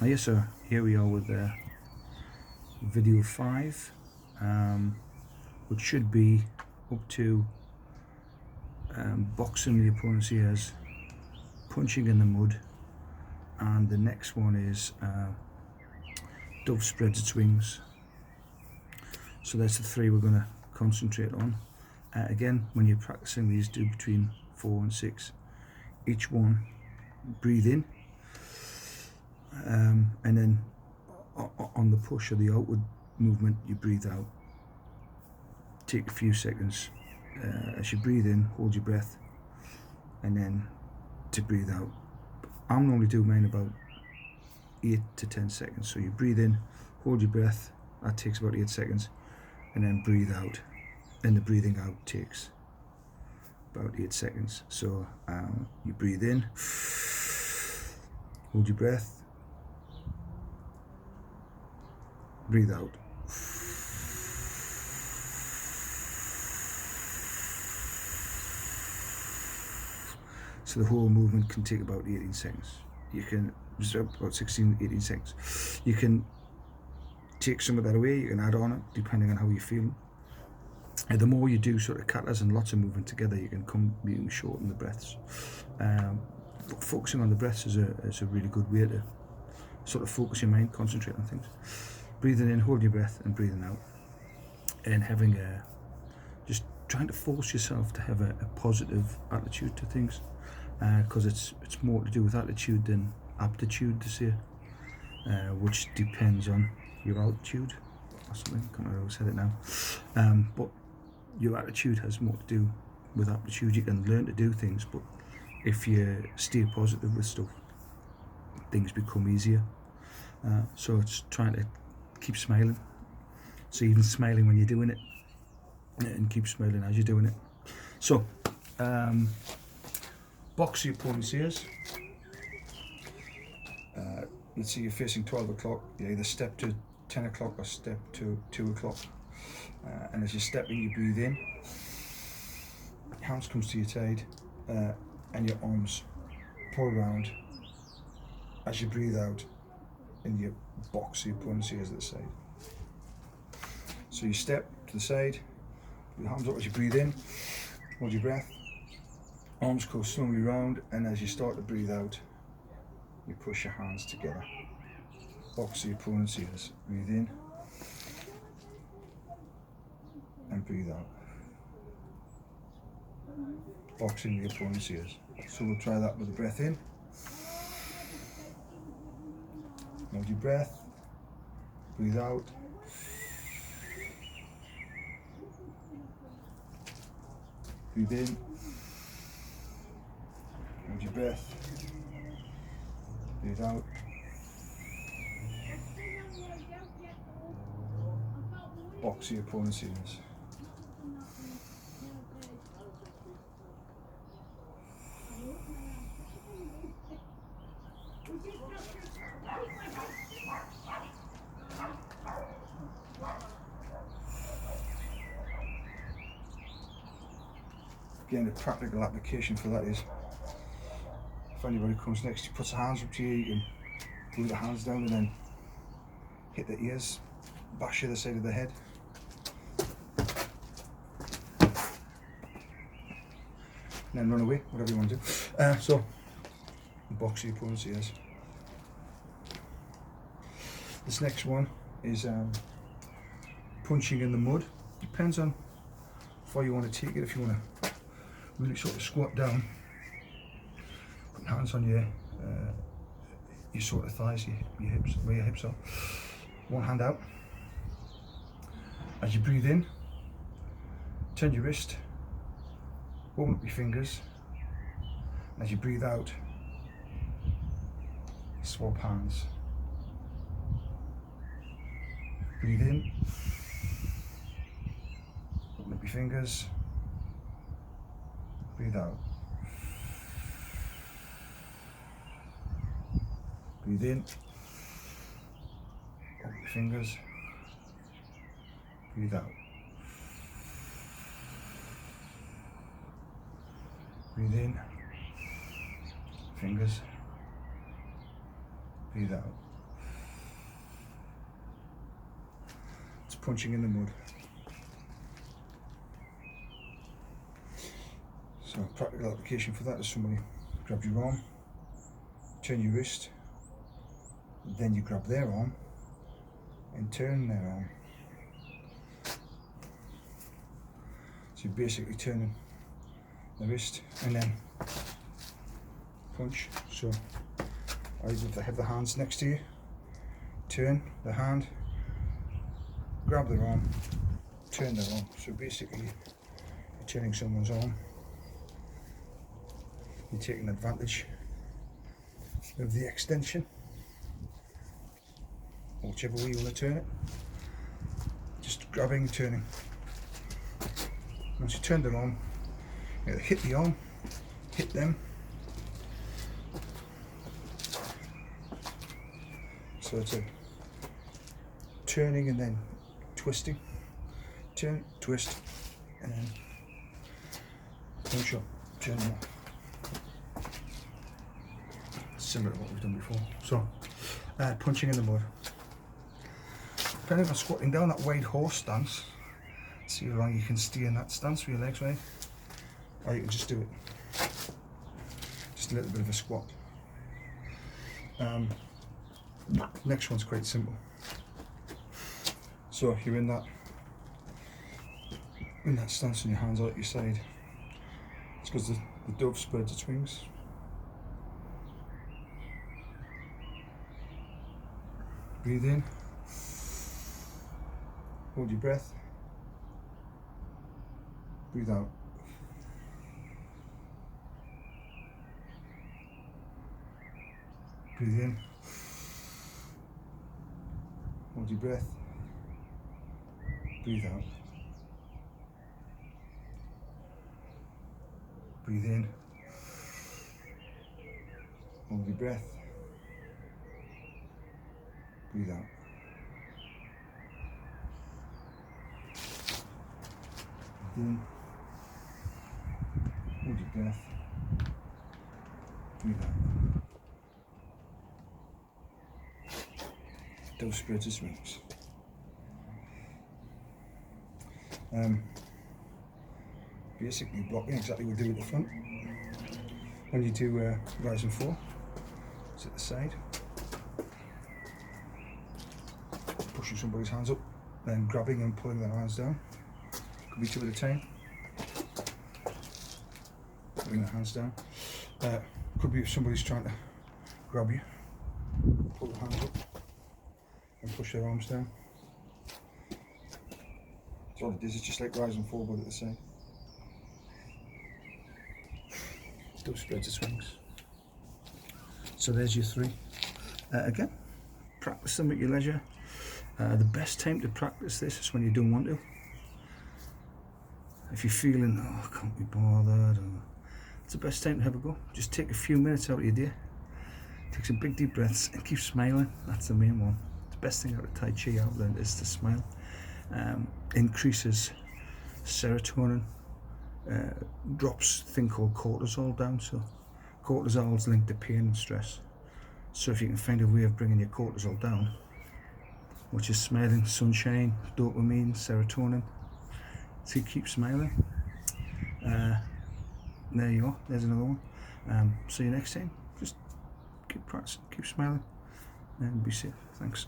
Yes, so here we are with video 5, which should be up to boxing the opponent's ears, punching in the mud, and the next one is dove spreads its wings. So that's the 3 we're going to concentrate on. Again, when you're practicing these, do between 4 and 6. Each one, breathe in, and then on the push or the outward movement, you breathe out. Take a few seconds. As you breathe in, hold your breath, and then to breathe out. I'm normally doing mine about 8 to 10 seconds. So you breathe in, hold your breath, that takes about 8 seconds, and then breathe out. And the breathing out takes about 8 seconds. So you breathe in, hold your breath, breathe out. So the whole movement can take about 18 seconds. You can, about 16, 18 seconds. You can take some of that away, you can add on it, depending on how you're feeling. And the more you do sort of katas and lots of movement together, you can shorten the breaths. But focusing on the breaths is a really good way to sort of focus your mind, concentrate on things. Breathing in, hold your breath, and breathing out. And having just trying to force yourself to have a positive attitude to things. Because it's more to do with attitude than aptitude, to say, which depends on your altitude or something. I can't remember how I said it now. But your attitude has more to do with aptitude. You can learn to do things, but if you stay positive with stuff, things become easier. So it's trying to keep smiling. So even smiling when you're doing it, and keep smiling as you're doing it. So box your opponent's ears. Let's say you're facing 12 o'clock, you either step to 10 o'clock or step to 2 o'clock. And as you're stepping, you breathe in, hands comes to your side, and your arms pull around as you breathe out, and you box your opponent's ears at the side. So you step to the side, put your hands up as you breathe in, hold your breath, arms go slowly round, and as you start to breathe out, you push your hands together. Box your opponent's ears. Breathe in and breathe out. Boxing the opponent's ears. So we'll try that with the breath in. Hold your breath. Breathe out. Breathe in. Hold your breath. Breathe out. Box your opponent's ears. Again, the practical application for that is, if anybody comes next, you put their hands up to you, you can glue the hands down and then hit the ears, bash the other side of the head. And then run away, whatever you want to do. So, box your opponent's ears. This next one is punching in the mud. Depends on how far you want to take it. If you want to really sort of squat down, put your hands on your sort of thighs, your hips, where your hips are. One hand out. As you breathe in, turn your wrist, open up your fingers. As you breathe out, swap hands. Breathe in, open up your fingers, breathe out. Breathe in, open your fingers, breathe out. Breathe in, fingers, breathe out. punching in the mud. So practical application for that is somebody grabs your arm, turn your wrist, then you grab their arm and turn their arm. So you're basically turning the wrist and then punch. So either have the hands next to you, turn the hand, grab their arm, turn their arm. So basically you're turning someone's arm, you're taking advantage of the extension, or whichever way you want to turn it, just grabbing and turning. Once you turn their arm, you hit the arm, hit them. So it's a turning and then twisting, turn, twist, and then punch up, turn them off. Similar to what we've done before. So, punching in the mud. Depending on squatting down, that wide horse stance, see how long you can stay in that stance with your legs wide, or you can just do it, just a little bit of a squat. Next one's quite simple. So if you're in that stance and your hands are at your side, it's because the dove spreads its wings. Breathe in, hold your breath, breathe out. Breathe in, hold your breath, breathe out. Breathe in, hold your breath, breathe out. Breathe in, hold your breath, breathe out. Dove spreads its wings. Basically blocking exactly what we do at the front. When you do rise and fall, it's at the side. Pushing somebody's hands up, then grabbing and pulling their hands down. Could be two at a time. Putting their hands down. Could be if somebody's trying to grab you, pull the hands up and push their arms down. So all it is, it's just like rise and fall, but at the side. Dove spreads its wings. So there's your three. Again, practice them at your leisure. The best time to practice this is when you don't want to. If you're feeling, oh, I can't be bothered, it's the best time to have a go. Just take a few minutes out of your day, take some big deep breaths and keep smiling. That's the main one. The best thing out of Tai Chi I've learned is to smile. Increases serotonin, drops a thing called cortisol down. So cortisol is linked to pain and stress. So if you can find a way of bringing your cortisol down, which is smiling, sunshine, dopamine, serotonin, so you keep smiling. There you go, there's another one. See you next time. Just keep practicing, keep smiling, and be safe. Thanks.